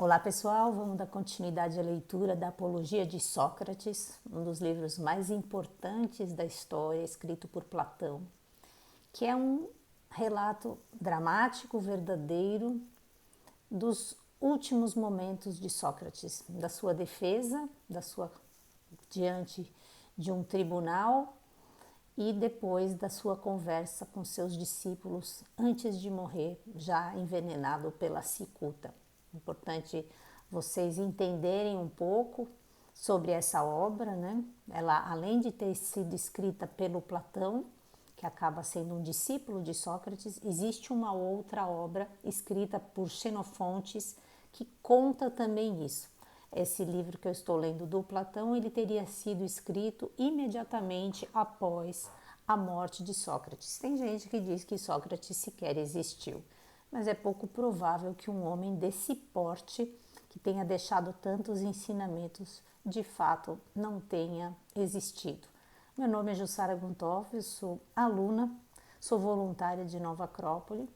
Olá pessoal, vamos dar continuidade à leitura da Apologia de Sócrates, um dos livros mais importantes da história, escrito por Platão, que é um relato dramático, verdadeiro, dos últimos momentos de Sócrates, da sua defesa, diante de um tribunal e depois da sua conversa com seus discípulos antes de morrer, já envenenado pela cicuta. Importante vocês entenderem um pouco sobre essa obra, né? Ela, além de ter sido escrita pelo Platão, que acaba sendo um discípulo de Sócrates, existe uma outra obra escrita por Xenofontes que conta também isso. Esse livro que eu estou lendo do Platão, ele teria sido escrito imediatamente após a morte de Sócrates. Tem gente que diz que Sócrates sequer existiu, mas é pouco provável que um homem desse porte, que tenha deixado tantos ensinamentos, de fato não tenha existido. Meu nome é Jussara Gunthoff, eu sou aluna, sou voluntária de Nova Acrópole.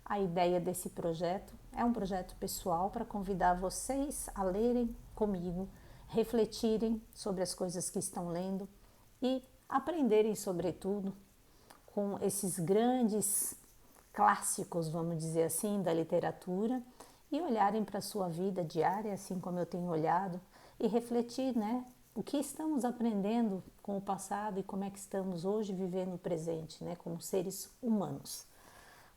A ideia desse projeto é um projeto pessoal para convidar vocês a lerem comigo, refletirem sobre as coisas que estão lendo e aprenderem, sobretudo, com esses grandes clássicos, vamos dizer assim, da literatura e olharem para a sua vida diária, assim como eu tenho olhado, e refletir, né? O que estamos aprendendo com o passado e como é que estamos hoje vivendo o presente, né? Como seres humanos.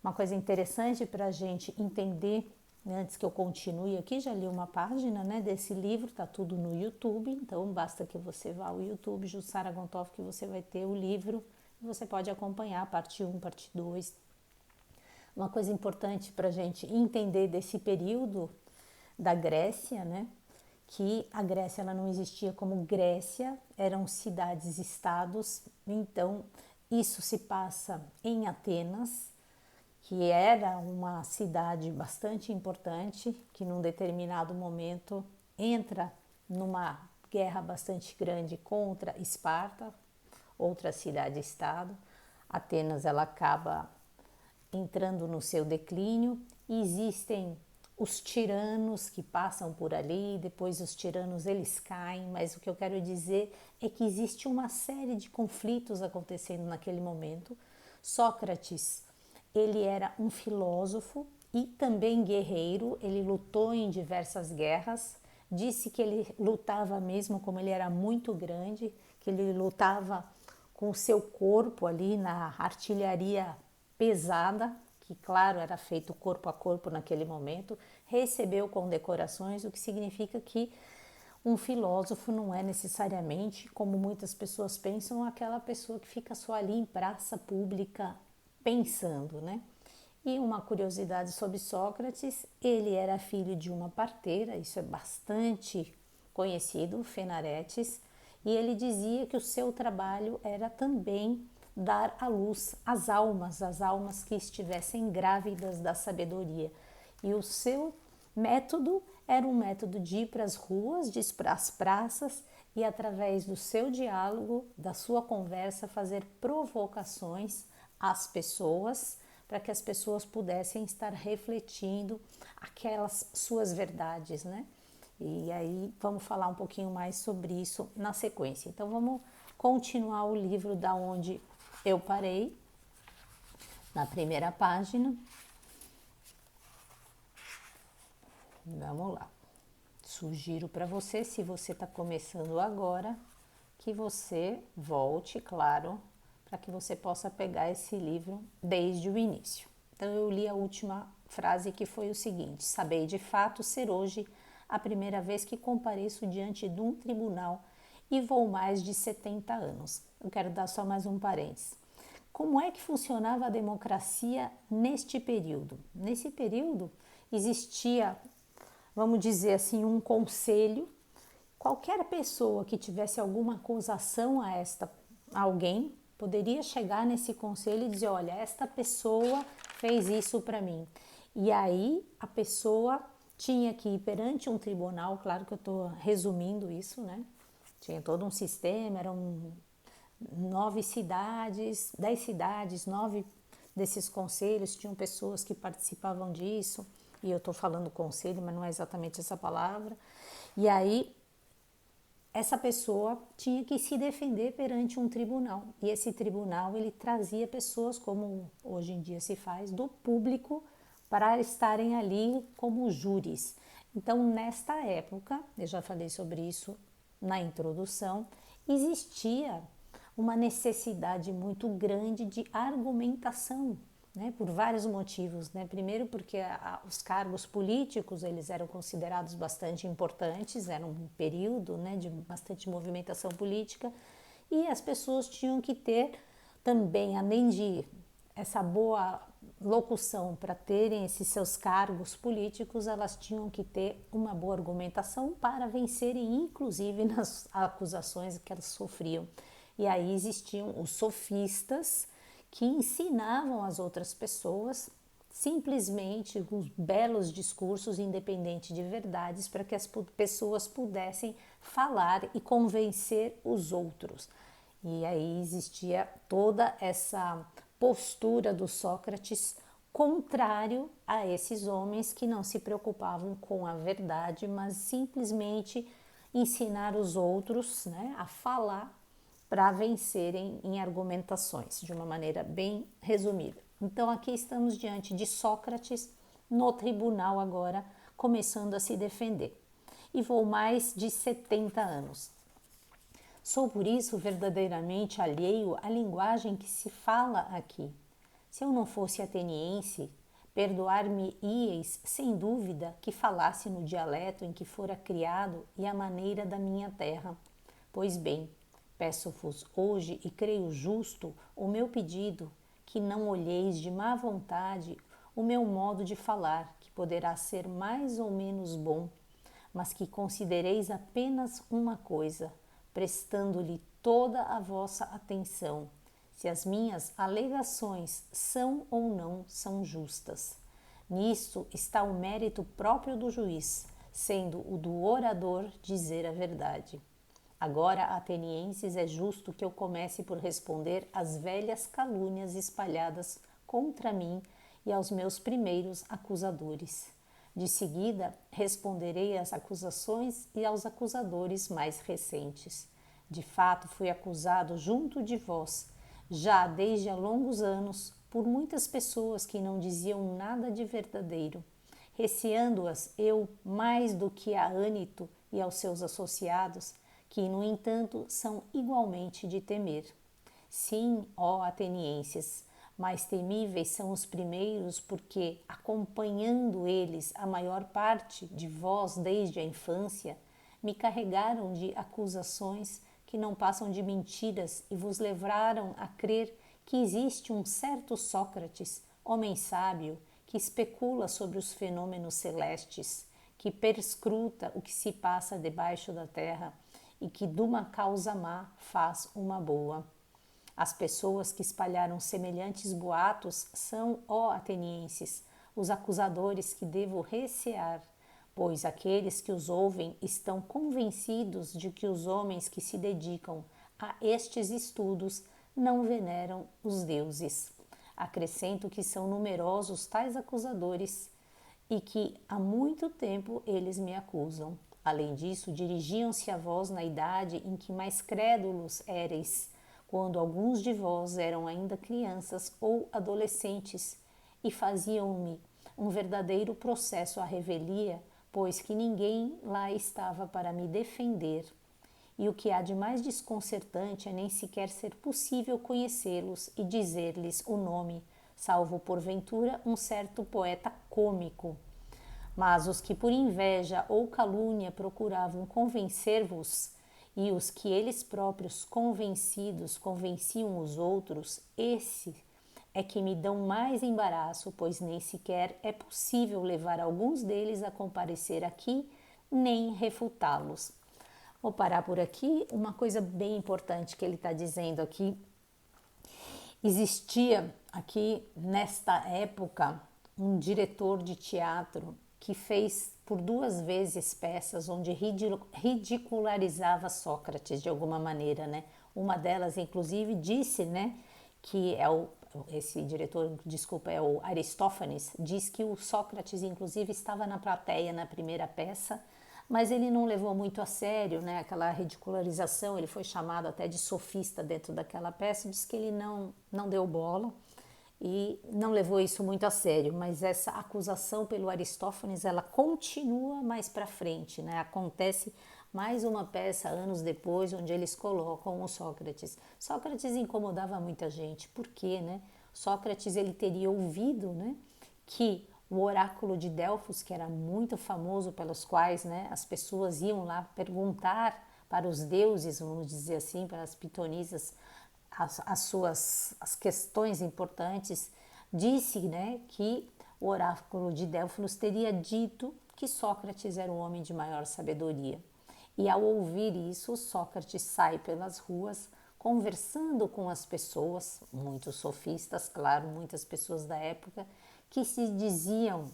Uma coisa interessante para a gente entender, né, antes que eu continue aqui, já li uma página, né, desse livro, tá tudo no YouTube, então basta que você vá ao YouTube, Jussara Gunthoff, que você vai ter o livro e você pode acompanhar parte 1, parte 2. Uma coisa importante para a gente entender desse período da Grécia, né, que a Grécia ela não existia como Grécia, eram cidades-estados, então isso se passa em Atenas, que era uma cidade bastante importante, que num determinado momento entra numa guerra bastante grande contra Esparta, outra cidade-estado. Atenas ela acaba entrando no seu declínio e existem os tiranos que passam por ali, depois os tiranos eles caem, mas o que eu quero dizer é que existe uma série de conflitos acontecendo naquele momento. Sócrates, ele era um filósofo e também guerreiro, ele lutou em diversas guerras, disse que ele lutava mesmo como ele era muito grande, que ele lutava com o seu corpo ali na artilharia pesada, que claro era feito corpo a corpo naquele momento, recebeu condecorações, o que significa que um filósofo não é necessariamente, como muitas pessoas pensam, aquela pessoa que fica só ali em praça pública pensando, né? E uma curiosidade sobre Sócrates, ele era filho de uma parteira, isso é bastante conhecido, Fenaretes, e ele dizia que o seu trabalho era também dar à luz as almas que estivessem grávidas da sabedoria. E o seu método era um método de ir para as ruas, de ir para as praças e através do seu diálogo, da sua conversa, fazer provocações às pessoas para que as pessoas pudessem estar refletindo aquelas suas verdades, né? E aí vamos falar um pouquinho mais sobre isso na sequência. Então vamos continuar o livro da onde eu parei, na primeira página. Vamos lá. Sugiro para você, se você está começando agora, que você volte, claro, para que você possa pegar esse livro desde o início. Então eu li a última frase que foi o seguinte: sabei de fato ser hoje a primeira vez que compareço diante de um tribunal e vou mais de 70 anos. Eu quero dar só mais um parênteses. Como é que funcionava a democracia neste período? Nesse período existia, vamos dizer assim, um conselho. Qualquer pessoa que tivesse alguma acusação a alguém poderia chegar nesse conselho e dizer: olha, esta pessoa fez isso para mim. E aí a pessoa tinha que ir perante um tribunal, claro que eu estou resumindo isso, né? Tinha todo um sistema, eram 9 cidades, 10 cidades, 9 desses conselhos tinham pessoas que participavam disso e eu estou falando conselho, mas não é exatamente essa palavra. E aí essa pessoa tinha que se defender perante um tribunal, e esse tribunal ele trazia pessoas, como hoje em dia se faz, do público para estarem ali como júris. Então, nesta época, eu já falei sobre isso na introdução, existia uma necessidade muito grande de argumentação, né, por vários motivos, né? Primeiro porque os cargos políticos eles eram considerados bastante importantes, era um período, né, de bastante movimentação política, e as pessoas tinham que ter também, além de essa boa locução para terem esses seus cargos políticos, elas tinham que ter uma boa argumentação para vencerem, inclusive nas acusações que elas sofriam. E aí existiam os sofistas, que ensinavam as outras pessoas simplesmente com belos discursos independentes de verdades para que as pessoas pudessem falar e convencer os outros. E aí existia toda essa postura do Sócrates contrário a esses homens que não se preocupavam com a verdade, mas simplesmente ensinar os outros, né, a falar para vencerem em argumentações, de uma maneira bem resumida. Então aqui estamos diante de Sócrates no tribunal agora, começando a se defender. E vou mais de 70 anos. Sou por isso verdadeiramente alheio à linguagem que se fala aqui. Se eu não fosse ateniense, perdoar-me-íeis sem dúvida que falasse no dialeto em que fora criado e à maneira da minha terra. Pois bem, peço-vos hoje, e creio justo, o meu pedido, que não olheis de má vontade o meu modo de falar, que poderá ser mais ou menos bom, mas que considereis apenas uma coisa, prestando-lhe toda a vossa atenção, se as minhas alegações são ou não são justas. Nisto está o mérito próprio do juiz, sendo o do orador dizer a verdade. Agora, atenienses, é justo que eu comece por responder às velhas calúnias espalhadas contra mim e aos meus primeiros acusadores. De seguida, responderei às acusações e aos acusadores mais recentes. De fato, fui acusado junto de vós, já desde há longos anos, por muitas pessoas que não diziam nada de verdadeiro, receando-as eu mais do que a Ânito e aos seus associados, que, no entanto, são igualmente de temer. Sim, ó atenienses, mais temíveis são os primeiros, porque, acompanhando eles a maior parte de vós desde a infância, me carregaram de acusações que não passam de mentiras e vos levaram a crer que existe um certo Sócrates, homem sábio, que especula sobre os fenômenos celestes, que perscruta o que se passa debaixo da terra e que de uma causa má faz uma boa. As pessoas que espalharam semelhantes boatos são, ó atenienses, os acusadores que devo recear, pois aqueles que os ouvem estão convencidos de que os homens que se dedicam a estes estudos não veneram os deuses. Acrescento que são numerosos tais acusadores e que há muito tempo eles me acusam. Além disso, dirigiam-se a vós na idade em que mais crédulos éreis, quando alguns de vós eram ainda crianças ou adolescentes, e faziam-me um verdadeiro processo à revelia, pois que ninguém lá estava para me defender. E o que há de mais desconcertante é nem sequer ser possível conhecê-los e dizer-lhes o nome, salvo porventura um certo poeta cômico. Mas os que por inveja ou calúnia procuravam convencer-vos, e os que eles próprios convencidos convenciam os outros, esse é que me dão mais embaraço, pois nem sequer é possível levar alguns deles a comparecer aqui, nem refutá-los. Vou parar por aqui. Uma coisa bem importante que ele está dizendo aqui: existia aqui nesta época um diretor de teatro que fez por 2 vezes peças onde ridicularizava Sócrates de alguma maneira, né? Uma delas, inclusive, disse, né, que esse diretor, desculpa, é o Aristófanes, diz que o Sócrates, inclusive, estava na plateia na primeira peça, mas ele não levou muito a sério, né, aquela ridicularização, ele foi chamado até de sofista dentro daquela peça, diz que ele não deu bola e não levou isso muito a sério, mas essa acusação pelo Aristófanes, ela continua mais para frente, né, acontece mais uma peça anos depois, onde eles colocam o Sócrates. Sócrates incomodava muita gente, por quê, né? Sócrates, ele teria ouvido, né, que o oráculo de Delfos, que era muito famoso pelos quais, né, as pessoas iam lá perguntar para os deuses, vamos dizer assim, para as pitonisas, as questões importantes, disse, né, que o oráculo de Delfos teria dito que Sócrates era o homem de maior sabedoria. E ao ouvir isso, Sócrates sai pelas ruas conversando com as pessoas, muitos sofistas, claro, muitas pessoas da época, que se diziam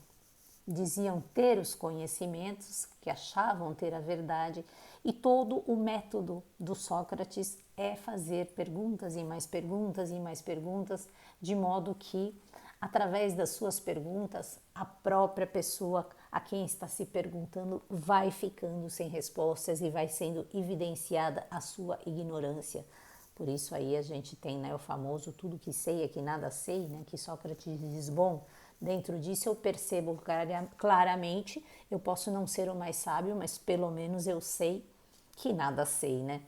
ter os conhecimentos, que achavam ter a verdade, e todo o método do Sócrates é fazer perguntas e mais perguntas e mais perguntas, de modo que, através das suas perguntas, a própria pessoa a quem está se perguntando vai ficando sem respostas e vai sendo evidenciada a sua ignorância. Por isso aí a gente tem, né, o famoso tudo que sei é que nada sei, né, que Sócrates diz, bom, dentro disso eu percebo claramente, eu posso não ser o mais sábio, mas pelo menos eu sei que nada sei, né?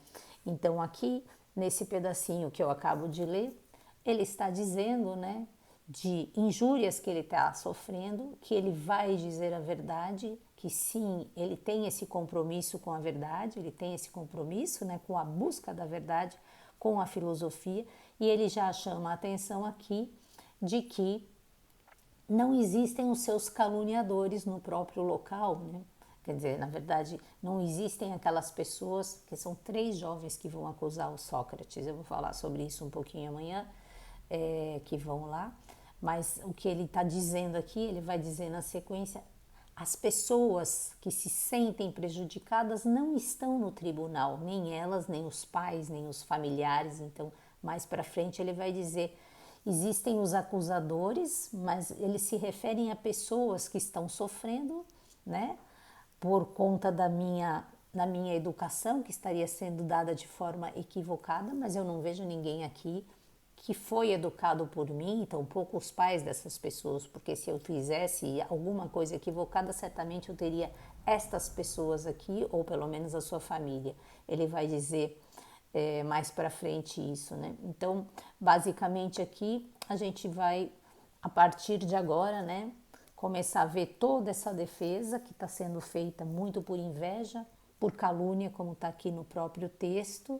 Então aqui, nesse pedacinho que eu acabo de ler, ele está dizendo, né, de injúrias que ele está sofrendo, que ele vai dizer a verdade, que sim, ele tem esse compromisso com a verdade, ele tem esse compromisso, né, com a busca da verdade, com a filosofia, e ele já chama a atenção aqui de que não existem os seus caluniadores no próprio local, né? Quer dizer, na verdade, não existem aquelas pessoas, que são 3 jovens que vão acusar o Sócrates, eu vou falar sobre isso um pouquinho amanhã, que vão lá, mas o que ele está dizendo aqui, ele vai dizer na sequência, as pessoas que se sentem prejudicadas não estão no tribunal, nem elas, nem os pais, nem os familiares, então mais para frente ele vai dizer, existem os acusadores, mas eles se referem a pessoas que estão sofrendo, né, por conta da minha educação, que estaria sendo dada de forma equivocada, mas eu não vejo ninguém aqui que foi educado por mim, tampouco os pais dessas pessoas, porque se eu fizesse alguma coisa equivocada, certamente eu teria estas pessoas aqui, ou pelo menos a sua família. Ele vai dizer mais para frente isso, né? Então, basicamente aqui a gente vai, a partir de agora, né, começar a ver toda essa defesa que está sendo feita muito por inveja, por calúnia, como está aqui no próprio texto,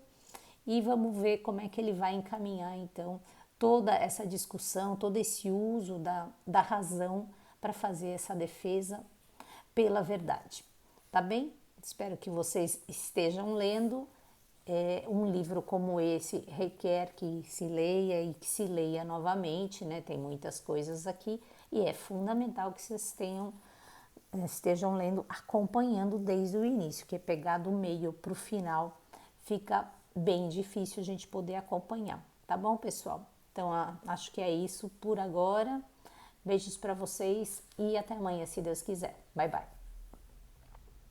e vamos ver como é que ele vai encaminhar, então, toda essa discussão, todo esse uso da razão para fazer essa defesa pela verdade. Tá bem? Espero que vocês estejam lendo. Um livro como esse requer que se leia e que se leia novamente, né? Tem muitas coisas aqui e é fundamental que vocês estejam lendo, acompanhando desde o início, que pegar do meio para o final fica bem difícil a gente poder acompanhar, tá bom, pessoal? Então, acho que é isso por agora. Beijos para vocês e até amanhã, se Deus quiser. Bye, bye.